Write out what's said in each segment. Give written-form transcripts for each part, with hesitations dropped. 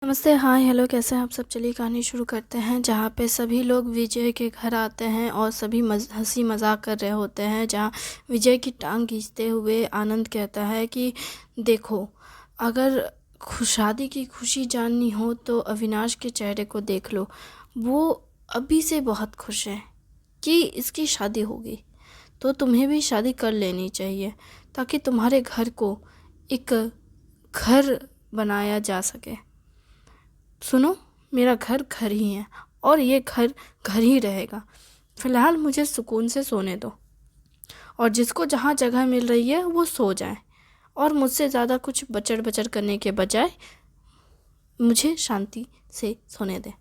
नमस्ते, हाय, हेलो, कैसे हैं आप सब। चलिए कहानी शुरू करते हैं। जहाँ पे सभी लोग विजय के घर आते हैं और सभी हंसी मजाक कर रहे होते हैं। जहाँ विजय की टांग खींचते हुए आनंद कहता है कि देखो, अगर शादी की खुशी जाननी हो तो अविनाश के चेहरे को देख लो। वो अभी से बहुत खुश है कि इसकी शादी होगी, तो तुम्हें भी शादी कर लेनी चाहिए ताकि तुम्हारे घर को एक घर बनाया जा सके। सुनो, मेरा घर घर ही है और ये घर घर ही रहेगा। फ़िलहाल मुझे सुकून से सोने दो और जिसको जहाँ जगह मिल रही है वो सो जाए और मुझसे ज़्यादा कुछ बचड़ बचड़ करने के बजाय मुझे शांति से सोने दे।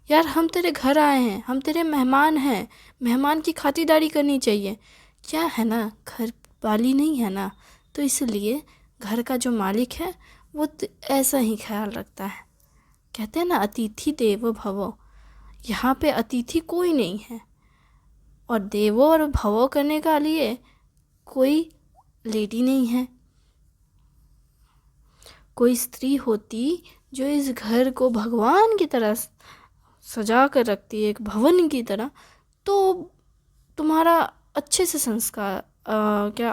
यार, हम तेरे घर आए हैं, हम तेरे मेहमान हैं। मेहमान की खातिरदारी करनी चाहिए। क्या है ना, घर वाली नहीं है ना, तो इसलिए घर का जो मालिक है वो ऐसा ही ख्याल रखता है। कहते हैं ना, अतिथि देवो भवो। यहाँ पे अतिथि कोई नहीं है और देवो और भवो करने का लिए कोई लेडी नहीं है। कोई स्त्री होती जो इस घर को भगवान की तरह सजा कर रखती है, एक भवन की तरह, तो तुम्हारा अच्छे से संस्कार क्या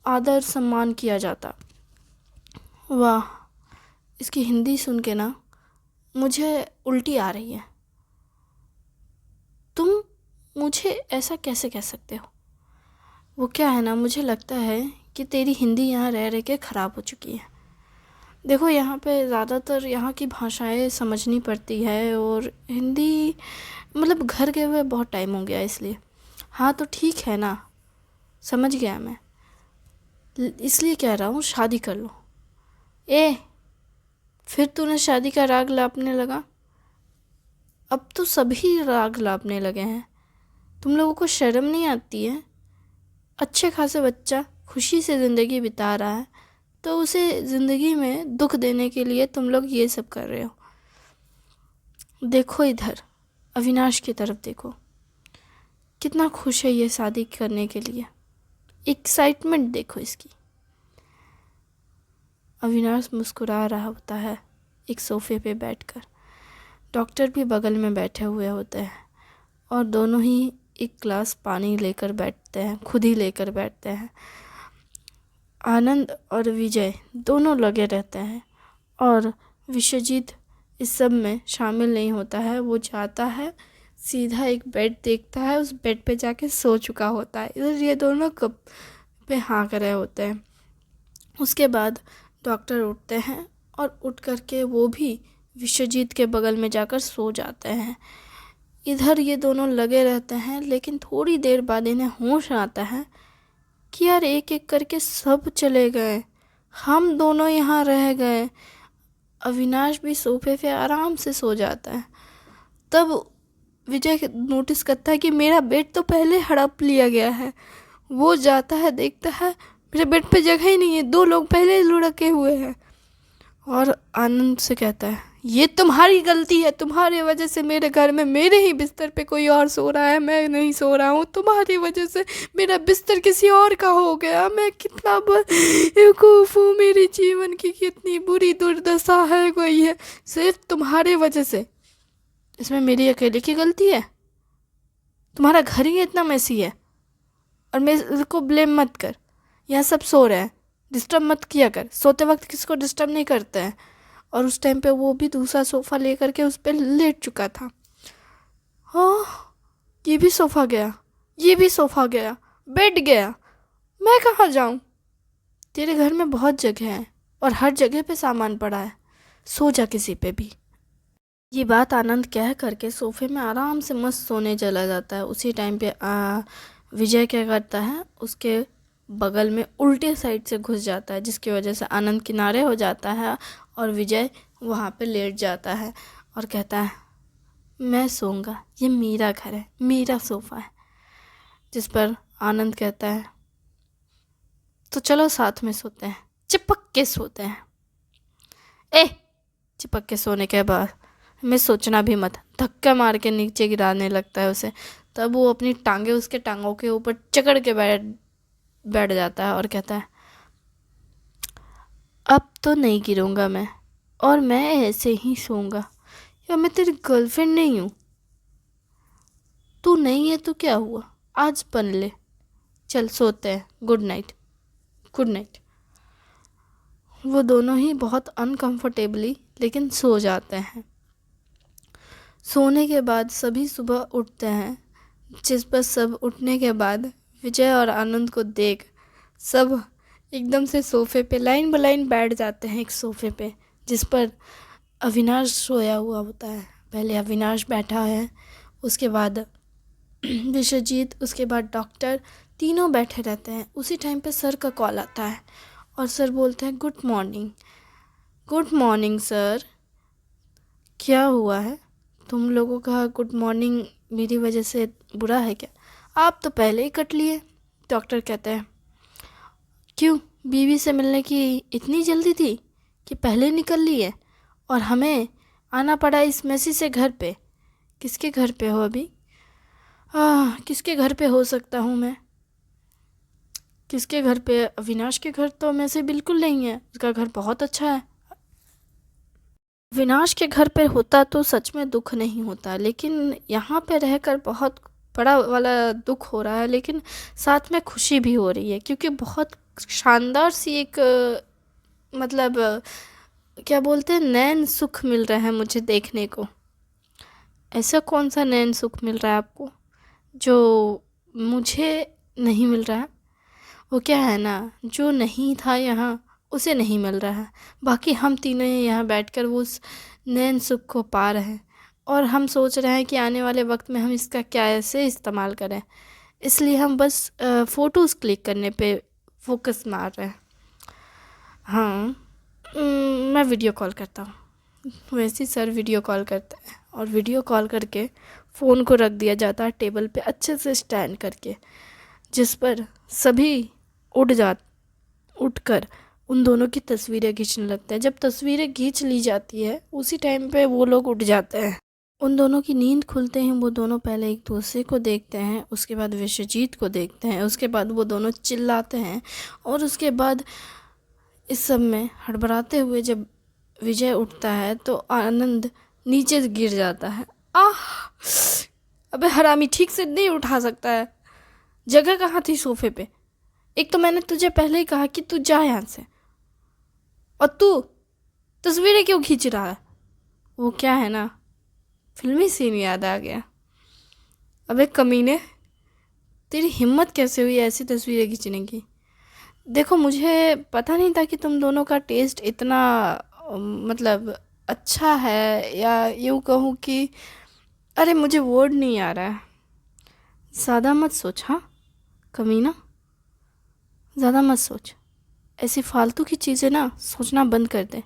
आदर सम्मान किया जाता। वाह, इसकी हिंदी सुन के ना मुझे उल्टी आ रही है। तुम मुझे ऐसा कैसे कह सकते हो? वो क्या है ना, मुझे लगता है कि तेरी हिंदी यहाँ रह रह के ख़राब हो चुकी है। देखो, यहाँ पे ज़्यादातर यहाँ की भाषाएं समझनी पड़ती है और हिंदी मतलब घर गए हुए बहुत टाइम हो गया इसलिए। हाँ तो ठीक है ना, समझ गया मैं। इसलिए कह रहा हूँ शादी कर लो। ए, फिर तूने शादी का राग लापने लगा। अब तो सभी राग लापने लगे हैं। तुम लोगों को शर्म नहीं आती है? अच्छे खासे बच्चा खुशी से ज़िंदगी बिता रहा है तो उसे ज़िंदगी में दुख देने के लिए तुम लोग ये सब कर रहे हो। देखो इधर, अविनाश की तरफ देखो, कितना खुश है ये शादी करने के लिए। एक्साइटमेंट देखो इसकी। अविनाश मुस्कुरा रहा होता है एक सोफे पे बैठकर। डॉक्टर भी बगल में बैठे हुए होते हैं और दोनों ही एक गिलास पानी लेकर बैठते हैं, खुद ही लेकर बैठते हैं। आनंद और विजय दोनों लगे रहते हैं और विश्वजीत इस सब में शामिल नहीं होता है। वो जाता है सीधा एक बेड देखता है, उस बेड पे जाके सो चुका होता है। इधर ये दोनों कब पे हाँ कर रहे होते हैं। उसके बाद डॉक्टर उठते हैं और उठ करके वो भी विश्वजीत के बगल में जाकर सो जाते हैं। इधर ये दोनों लगे रहते हैं, लेकिन थोड़ी देर बाद इन्हें होश आता है कि यार एक एक करके सब चले गए, हम दोनों यहाँ रह गए। अविनाश भी सोफे पे आराम से सो जाता है। तब विजय नोटिस करता है कि मेरा बेड तो पहले हड़प लिया गया है। वो जाता है, देखता है मेरे बेड पे जगह ही नहीं है, दो लोग पहले लुढ़के हुए हैं और आनंद से कहता है ये तुम्हारी गलती है, तुम्हारी वजह से मेरे घर में मेरे ही बिस्तर पे कोई और सो रहा है, मैं नहीं सो रहा हूँ। तुम्हारी वजह से मेरा बिस्तर किसी और का हो गया। मैं कितना बेवकूफ़ हूँ, मेरी जीवन की कितनी बुरी दुर्दशा है गई है सिर्फ तुम्हारी वजह से। इसमें मेरी अकेले की गलती है? तुम्हारा घर ही इतना मैसी है और मेरे को ब्लेम मत कर। यहाँ सब सो रहे हैं, डिस्टर्ब मत किया कर। सोते वक्त किसको डिस्टर्ब नहीं करते हैं। और उस टाइम पे वो भी दूसरा सोफ़ा लेकर के उस पर लेट चुका था। हाँ, ये भी सोफ़ा गया, ये भी सोफ़ा गया, बेड गया, मैं कहाँ जाऊँ? तेरे घर में बहुत जगह है और हर जगह पे सामान पड़ा है, सो जा किसी पे भी। ये बात आनंद कह करके सोफे में आराम से मस्त सोने चला जाता है। उसी टाइम पे विजय क्या करता है, उसके बगल में उल्टे साइड से घुस जाता है, जिसकी वजह से आनंद किनारे हो जाता है और विजय वहाँ पे लेट जाता है और कहता है मैं सोऊंगा, ये मेरा घर है, मेरा सोफ़ा है। जिस पर आनंद कहता है तो चलो साथ में सोते हैं, चिपक के सोते हैं। ए, चिपक के सोने के बाद मैं सोचना भी मत। धक्का मार के नीचे गिराने लगता है उसे। तब वो अपनी टांगे उसके टांगों के ऊपर चकड़ के बैठ बैठ जाता है और कहता है अब तो नहीं गिरूंगा मैं, और मैं ऐसे ही सोऊंगा? या मैं तेरी गर्लफ्रेंड नहीं हूँ? तू नहीं है तो क्या हुआ, आज बन ले। चल सोते हैं, गुड नाइट। Good night. वो दोनों ही बहुत अनकंफर्टेबली लेकिन सो जाते हैं। सोने के बाद सभी सुबह उठते हैं, जिस पर सब उठने के बाद विजय और आनंद को देख सब एकदम से सोफे पे लाइन ब लाइन बैठ जाते हैं। एक सोफे पे जिस पर अविनाश सोया हुआ होता है। पहले अविनाश बैठा है, उसके बाद विश्वजीत, उसके बाद डॉक्टर, तीनों बैठे रहते हैं। उसी टाइम पे सर का कॉल आता है और सर बोलते हैं good morning. Good morning sir. क्या हुआ है? तुम लोगों का गुड मॉर्निंग मेरी वजह से बुरा है क्या? आप तो पहले ही कट लिए। डॉक्टर कहते हैं क्यों, बीवी से मिलने की इतनी जल्दी थी कि पहले निकल ली है और हमें आना पड़ा इस मैसी से घर पे। किसके घर पे हो अभी? किसके घर पे हो सकता हूँ मैं? किसके घर पे? अविनाश के घर तो में से बिल्कुल नहीं है, उसका घर बहुत अच्छा है। अविनाश के घर पे होता तो सच में दुख नहीं होता, लेकिन यहाँ पे रहकर बहुत बड़ा वाला दुख हो रहा है, लेकिन साथ में खुशी भी हो रही है क्योंकि बहुत शानदार सी एक मतलब क्या बोलते हैं, नैन सुख मिल रहा है मुझे देखने को। ऐसा कौन सा नैन सुख मिल रहा है आपको जो मुझे नहीं मिल रहा है? वो क्या है ना, जो नहीं था यहाँ उसे नहीं मिल रहा है, बाकी हम तीनों यहाँ बैठकर वो उस नैन सुख को पा रहे हैं। और हम सोच रहे हैं कि आने वाले वक्त में हम इसका क्या ऐसे इस्तेमाल करें, इसलिए हम बस फ़ोटोज़ क्लिक करने पे फोकस मार रहे हैं। हाँ, मैं वीडियो कॉल करता हूँ। वैसे ही सर वीडियो कॉल करते हैं और वीडियो कॉल करके फ़ोन को रख दिया जाता है टेबल पे अच्छे से स्टैंड करके, जिस पर सभी उठकर उन दोनों की तस्वीरें खींचने लगते हैं। जब तस्वीरें खींच ली जाती है उसी टाइम पे वो लोग उठ जाते हैं। उन दोनों की नींद खुलते हैं, वो दोनों पहले एक दूसरे को देखते हैं, उसके बाद विश्वजीत को देखते हैं, उसके बाद वो दोनों चिल्लाते हैं और उसके बाद इस सब में हड़बड़ाते हुए जब विजय उठता है तो आनंद नीचे गिर जाता है। आह, अबे हरामी, ठीक से नहीं उठा सकता है? जगह कहाँ थी सोफे पे? एक तो मैंने तुझे पहले ही कहा कि तू जा यहाँ से, और तू तस्वीरें क्यों खींच रहा है? वो क्या है ना, फिल्मी सीन याद आ गया। अबे कमीने, तेरी हिम्मत कैसे हुई ऐसी तस्वीरें खींचने की? देखो, मुझे पता नहीं था कि तुम दोनों का टेस्ट इतना मतलब अच्छा है, या यूँ कहूँ कि अरे मुझे वर्ड नहीं आ रहा है। ज़्यादा मत सोच, हाँ कमीना, ज़्यादा मत सोच। ऐसी फालतू की चीज़ें ना सोचना बंद कर दे।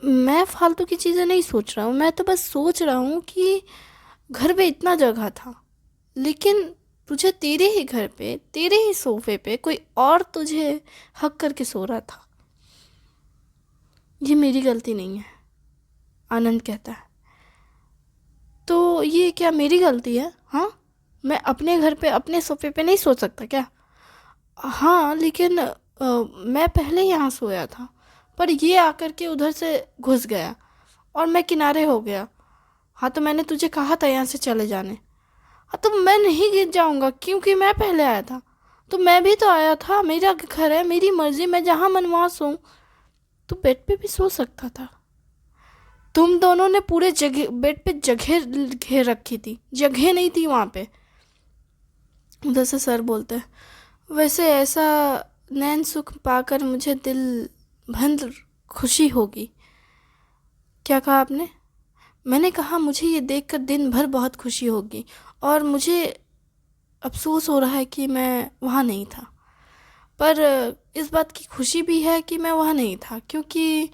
मैं फालतू की चीज़ें नहीं सोच रहा हूँ, मैं तो बस सोच रहा हूँ कि घर पे इतना जगह था, लेकिन तुझे तेरे ही घर पे तेरे ही सोफे पे कोई और तुझे हक करके सो रहा था। ये मेरी गलती नहीं है, आनंद कहता है। तो ये क्या मेरी गलती है? हाँ, मैं अपने घर पे अपने सोफे पे नहीं सो सकता क्या? हाँ, लेकिन मैं पहले यहाँ सोया था, पर ये आकर के उधर से घुस गया और मैं किनारे हो गया। हाँ, तो मैंने तुझे कहा था यहाँ से चले जाने। हाँ, तो मैं नहीं गिर जाऊँगा क्योंकि मैं पहले आया था। तो मैं भी तो आया था, मेरा घर है, मेरी मर्जी, मैं जहाँ मन वहाँ सोऊं। तो बेड पे भी सो सकता था। तुम दोनों ने पूरे जगह बेड पे जगह घेर रखी थी, जगह नहीं थी वहाँ पे। उधर से सर बोलते हैं वैसे ऐसा नैन सुख पाकर मुझे दिल भर खुशी होगी। क्या कहा आपने? मैंने कहा मुझे ये देखकर दिन भर बहुत खुशी होगी, और मुझे अफसोस हो रहा है कि मैं वहाँ नहीं था। पर इस बात की खुशी भी है कि मैं वहाँ नहीं था, क्योंकि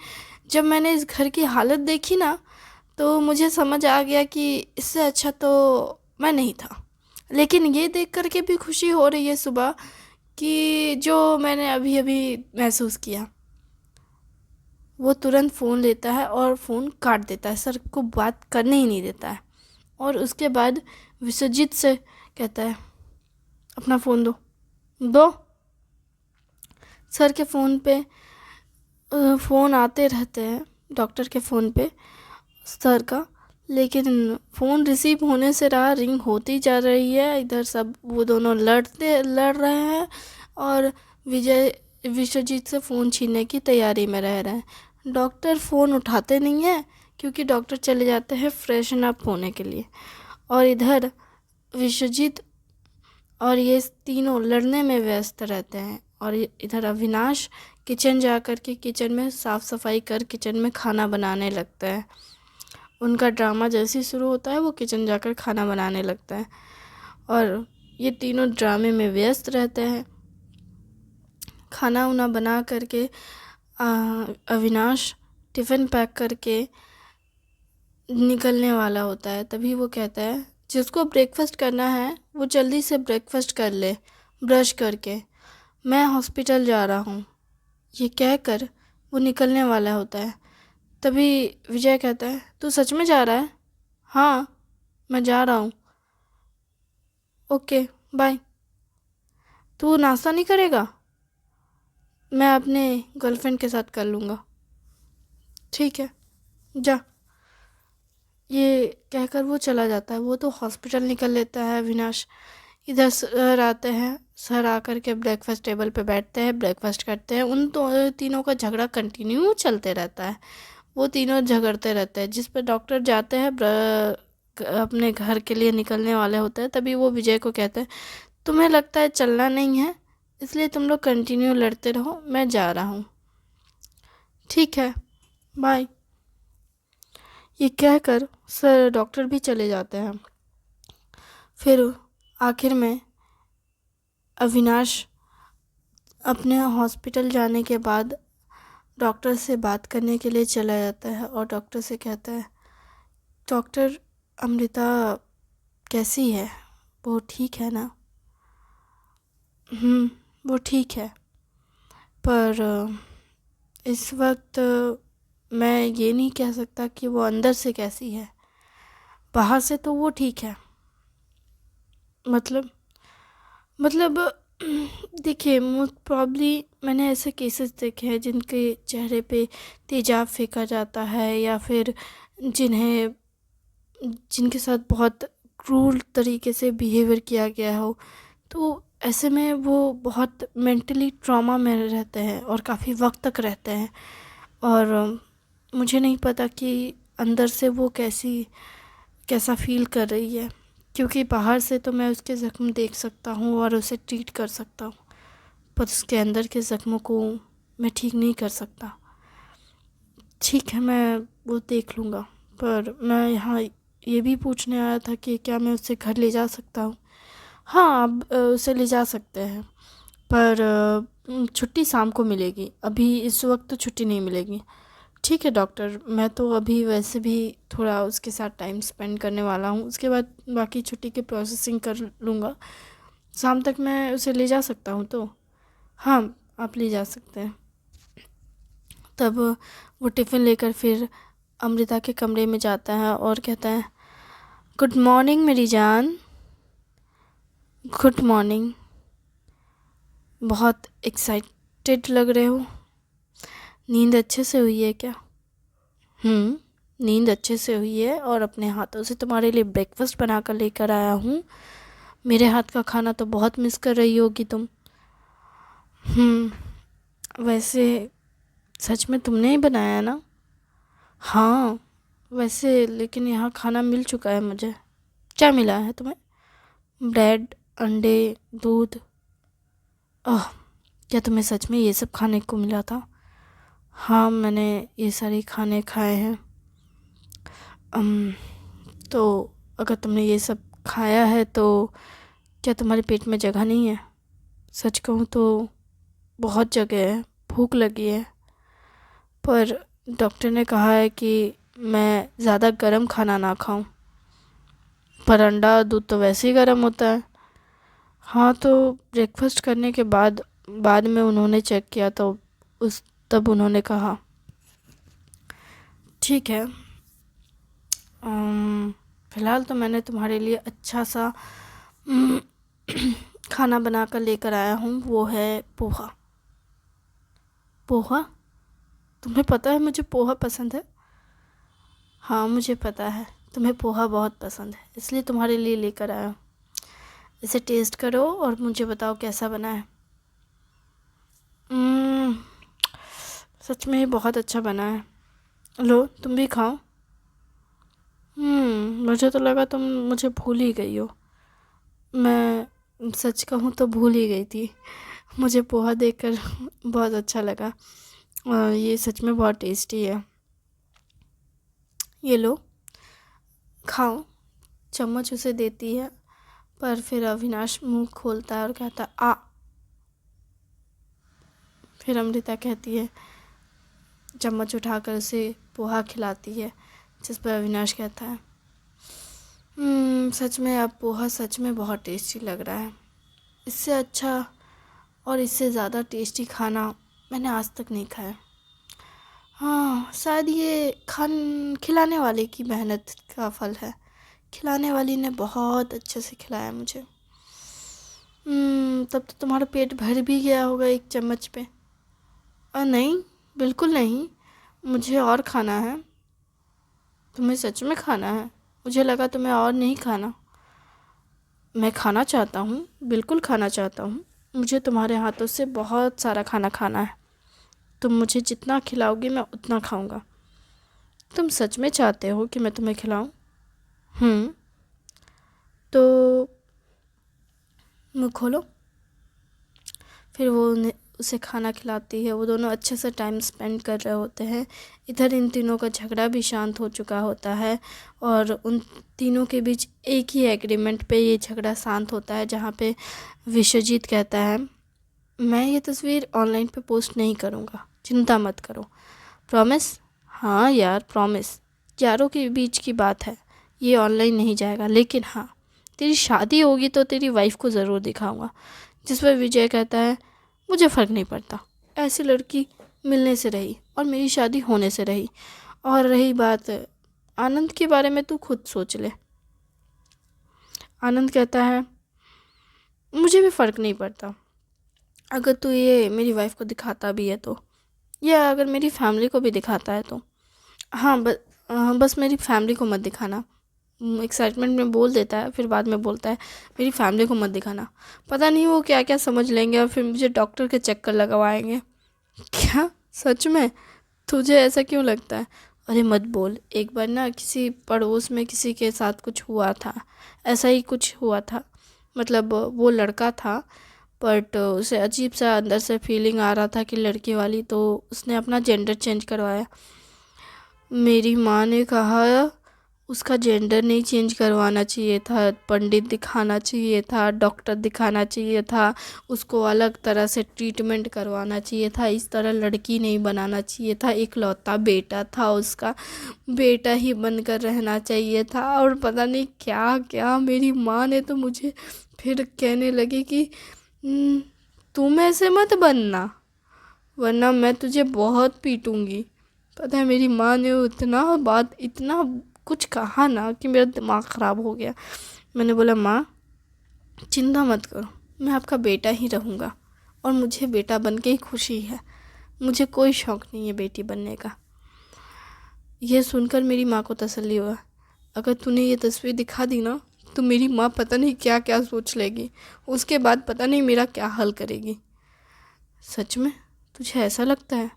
जब मैंने इस घर की हालत देखी ना, तो मुझे समझ आ गया कि इससे अच्छा तो मैं नहीं था। लेकिन ये देख कर के भी खुशी हो रही है सुबह कि जो मैंने अभी अभी महसूस किया। वो तुरंत फ़ोन लेता है और फ़ोन काट देता है, सर को बात करने ही नहीं देता है। और उसके बाद विश्वजीत से कहता है अपना फ़ोन दो। दो। सर के फ़ोन पे फ़ोन आते रहते हैं, डॉक्टर के फ़ोन पे सर का, लेकिन फ़ोन रिसीव होने से रहा, रिंग होती जा रही है। इधर सब वो दोनों लड़ रहे हैं और विश्वजीत से फ़ोन छीनने की तैयारी में रह रहे हैं। डॉक्टर फ़ोन उठाते नहीं हैं क्योंकि डॉक्टर चले जाते हैं फ्रेशन अप होने के लिए, और इधर विश्वजीत और ये तीनों लड़ने में व्यस्त रहते हैं। और इधर अविनाश किचन जा कर के किचन में साफ़ सफाई कर किचन में खाना बनाने लगता है। उनका ड्रामा जैसे ही शुरू होता है वो किचन जाकर खाना बनाने लगता है और ये तीनों ड्रामे में व्यस्त रहते हैं। खाना उना बना करके अविनाश टिफ़िन पैक करके निकलने वाला होता है। तभी वो कहता है जिसको ब्रेकफास्ट करना है वो जल्दी से ब्रेकफास्ट कर ले ब्रश करके, मैं हॉस्पिटल जा रहा हूँ। ये कहकर वो निकलने वाला होता है। तभी विजय कहता है तू सच में जा रहा है? हाँ मैं जा रहा हूँ। Okay bye. तू नाश्ता नहीं करेगा? मैं अपने गर्लफ्रेंड के साथ कर लूँगा। ठीक है जा। ये कहकर वो चला जाता है। वो तो हॉस्पिटल निकल लेता है अविनाश। इधर सर आते हैं। सर आकर के ब्रेकफास्ट टेबल पे बैठते हैं, ब्रेकफास्ट करते हैं। उन तीनों का झगड़ा कंटिन्यू चलते रहता है। वो तीनों झगड़ते रहते हैं। जिस पर डॉक्टर जाते हैं अपने घर के लिए निकलने वाले होते हैं, तभी वो विजय को कहते हैं तुम्हें लगता है चलना नहीं है, इसलिए तुम लोग कंटिन्यू लड़ते रहो, मैं जा रहा हूँ। ठीक है बाय। ये कहकर सर डॉक्टर भी चले जाते हैं। फिर आखिर में अविनाश अपने हॉस्पिटल जाने के बाद डॉक्टर से बात करने के लिए चला जाता है और डॉक्टर से कहता है डॉक्टर अमृता कैसी है, वो ठीक है ना? वो ठीक है, पर इस वक्त मैं ये नहीं कह सकता कि वो अंदर से कैसी है। बाहर से तो वो ठीक है, मतलब देखिए मोस्ट प्रॉब्ली मैंने ऐसे केसेस देखे हैं जिनके चेहरे पे तेजाब फेंका जाता है या फिर जिनके साथ बहुत क्रूर तरीके से बिहेवियर किया गया हो, तो ऐसे में वो बहुत मेंटली ट्रॉमा में रहते हैं और काफ़ी वक्त तक रहते हैं। और मुझे नहीं पता कि अंदर से वो कैसा फील कर रही है, क्योंकि बाहर से तो मैं उसके ज़ख्म देख सकता हूँ और उसे ट्रीट कर सकता हूँ, पर उसके अंदर के ज़ख्मों को मैं ठीक नहीं कर सकता। ठीक है मैं वो देख लूँगा, पर मैं यहाँ ये भी पूछने आया था कि क्या मैं उसे घर ले जा सकता हूँ? हाँ आप उसे ले जा सकते हैं, पर छुट्टी शाम को मिलेगी, अभी इस वक्त तो छुट्टी नहीं मिलेगी। ठीक है डॉक्टर, मैं तो अभी वैसे भी थोड़ा उसके साथ टाइम स्पेंड करने वाला हूँ, उसके बाद बाकी छुट्टी की प्रोसेसिंग कर लूँगा। शाम तक मैं उसे ले जा सकता हूँ तो? हाँ आप ले जा सकते हैं। तब वो टिफ़िन लेकर फिर अमृता के कमरे में जाता है और कहता है गुड मॉर्निंग मेरी जान। Good morning. बहुत एक्साइटेड लग रहे हो, नींद अच्छे से हुई है क्या? नींद अच्छे से हुई है और अपने हाथों से तुम्हारे लिए ब्रेकफास्ट बना कर लेकर आया हूँ। मेरे हाथ का खाना तो बहुत मिस कर रही होगी तुम। वैसे सच में तुमने ही बनाया ना? हाँ वैसे लेकिन यहाँ खाना मिल चुका है मुझे। क्या मिला है तुम्हें? ब्रेड, अंडे, दूध। क्या तुम्हें सच में ये सब खाने को मिला था? हाँ मैंने ये सारे खाने खाए हैं। तो अगर तुमने ये सब खाया है तो क्या तुम्हारे पेट में जगह नहीं है? सच कहूँ तो बहुत जगह है, भूख लगी है, पर डॉक्टर ने कहा है कि मैं ज़्यादा गर्म खाना ना खाऊं। पर अंडा दूध तो वैसे ही गर्म होता है। हाँ तो ब्रेकफास्ट करने के बाद में उन्होंने चेक किया तो तब उन्होंने कहा ठीक है, फ़िलहाल तो मैंने तुम्हारे लिए अच्छा सा खाना बना कर लेकर आया हूँ, वो है पोहा। पोहा? तुम्हें पता है मुझे पोहा पसंद है। हाँ मुझे पता है तुम्हें पोहा बहुत पसंद है, इसलिए तुम्हारे लिए लेकर आया हूँ। इसे टेस्ट करो और मुझे बताओ कैसा बना है। हम्म, सच में ही बहुत अच्छा बना है। लो तुम भी खाओ। मुझे तो लगा तुम मुझे भूल ही गई हो। मैं सच कहूँ तो भूल ही गई थी। मुझे पोहा देखकर बहुत अच्छा लगा और ये सच में बहुत टेस्टी है। ये लो खाओ। चम्मच उसे देती है, पर फिर अविनाश मुंह खोलता है और कहता आ। फिर अमृता कहती है, चम्मच उठाकर उसे पोहा खिलाती है, जिस पर अविनाश कहता है सच में अब पोहा सच में बहुत टेस्टी लग रहा है। इससे अच्छा और इससे ज़्यादा टेस्टी खाना मैंने आज तक नहीं खाया। हाँ शायद ये खिलाने वाले की मेहनत का फल है। खिलाने वाली ने बहुत अच्छे से खिलाया मुझे। तब तो तुम्हारा पेट भर भी गया होगा एक चम्मच पे। नहीं, बिल्कुल नहीं, मुझे और खाना है। तुम्हें सच में खाना है? मुझे लगा तुम्हें और नहीं खाना। मैं खाना चाहता हूँ, बिल्कुल खाना चाहता हूँ। मुझे तुम्हारे हाथों से बहुत सारा खाना खाना है। तुम मुझे जितना खिलाओगी मैं उतना खाऊंगा। तुम सच में चाहते हो कि मैं तुम्हें खिलाऊं? तो मुँह खोलो। फिर वो उसे खाना खिलाती है। वो दोनों अच्छे से टाइम स्पेंड कर रहे होते हैं। इधर इन तीनों का झगड़ा भी शांत हो चुका होता है और उन तीनों के बीच एक ही एग्रीमेंट पे ये झगड़ा शांत होता है, जहाँ पे विश्वजीत कहता है मैं ये तस्वीर ऑनलाइन पे पोस्ट नहीं करूँगा, चिंता मत करो। प्रॉमिस? हाँ यार प्रॉमिस। यारों के बीच की बात है, ये ऑनलाइन नहीं जाएगा। लेकिन हाँ, तेरी शादी होगी तो तेरी वाइफ को ज़रूर दिखाऊंगा। जिस पर विजय कहता है मुझे फ़र्क नहीं पड़ता, ऐसी लड़की मिलने से रही और मेरी शादी होने से रही। और रही बात आनंद के बारे में, तू खुद सोच ले। आनंद कहता है मुझे भी फ़र्क नहीं पड़ता अगर तू ये मेरी वाइफ को दिखाता भी है तो, या अगर मेरी फैमिली को भी दिखाता है तो। हाँ बस मेरी फैमिली को मत दिखाना। एक्साइटमेंट में बोल देता है, फिर बाद में बोलता है मेरी फैमिली को मत दिखाना। पता नहीं वो क्या क्या समझ लेंगे और फिर मुझे डॉक्टर के चक्कर लगवाएंगे। क्या सच में? तुझे ऐसा क्यों लगता है? अरे मत बोल। एक बार ना किसी पड़ोस में किसी के साथ कुछ हुआ था, ऐसा ही कुछ हुआ था। मतलब वो लड़का था, बट उसे अजीब सा अंदर से फीलिंग आ रहा था कि लड़की वाली, तो उसने अपना जेंडर चेंज करवाया। मेरी माँ ने कहा उसका जेंडर नहीं चेंज करवाना चाहिए था, पंडित दिखाना चाहिए था, डॉक्टर दिखाना चाहिए था, उसको अलग तरह से ट्रीटमेंट करवाना चाहिए था, इस तरह लड़की नहीं बनाना चाहिए था। इकलौता बेटा था उसका, बेटा ही बनकर रहना चाहिए था। और पता नहीं क्या क्या। मेरी माँ ने तो मुझे फिर कहने लगी कि तुम ऐसे मत बनना वरना मैं तुझे बहुत पीटूंगी। पता है मेरी माँ ने इतना कुछ कहा ना कि मेरा दिमाग ख़राब हो गया। मैंने बोला माँ चिंता मत करो, मैं आपका बेटा ही रहूँगा और मुझे बेटा बन के ही खुशी है। मुझे कोई शौक़ नहीं है बेटी बनने का। यह सुनकर मेरी माँ को तसल्ली हुआ। अगर तूने ये तस्वीर दिखा दी ना तो मेरी माँ पता नहीं क्या क्या सोच लेगी, उसके बाद पता नहीं मेरा क्या हल करेगी। सच में तुझे ऐसा लगता है?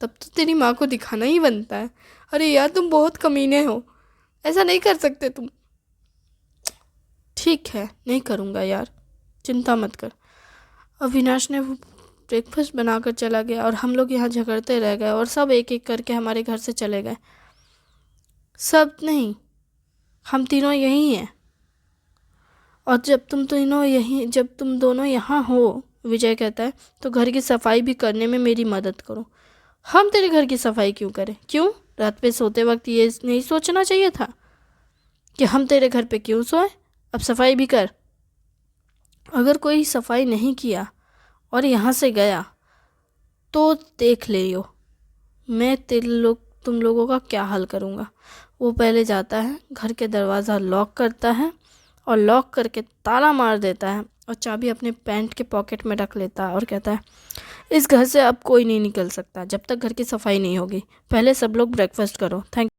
तब तो तेरी माँ को दिखाना ही बनता है। अरे यार तुम बहुत कमीने हो, ऐसा नहीं कर सकते तुम। ठीक है नहीं करूँगा यार, चिंता मत कर। अविनाश ने वो ब्रेकफास्ट बनाकर चला गया और हम लोग यहाँ झगड़ते रह गए और सब एक एक करके हमारे घर से चले गए। सब नहीं, हम तीनों यहीं हैं। और जब तुम दोनों यहाँ हो, विजय कहता है, तो घर की सफाई भी करने में मेरी मदद करो। हम तेरे घर की सफाई क्यों करें? क्यों? रात पे सोते वक्त ये नहीं सोचना चाहिए था कि हम तेरे घर पे क्यों सोए? अब सफाई भी कर। अगर कोई सफाई नहीं किया और यहाँ से गया तो देख लियो मैं तुम लोगों का क्या हाल करूँगा। वो पहले जाता है, घर के दरवाज़ा लॉक करता है और लॉक करके ताला मार देता है और चाबी अपने पैंट के पॉकेट में रख लेता है और कहता है, इस घर से अब कोई नहीं निकल सकता जब तक घर की सफाई नहीं होगी। पहले सब लोग ब्रेकफास्ट करो। थैंक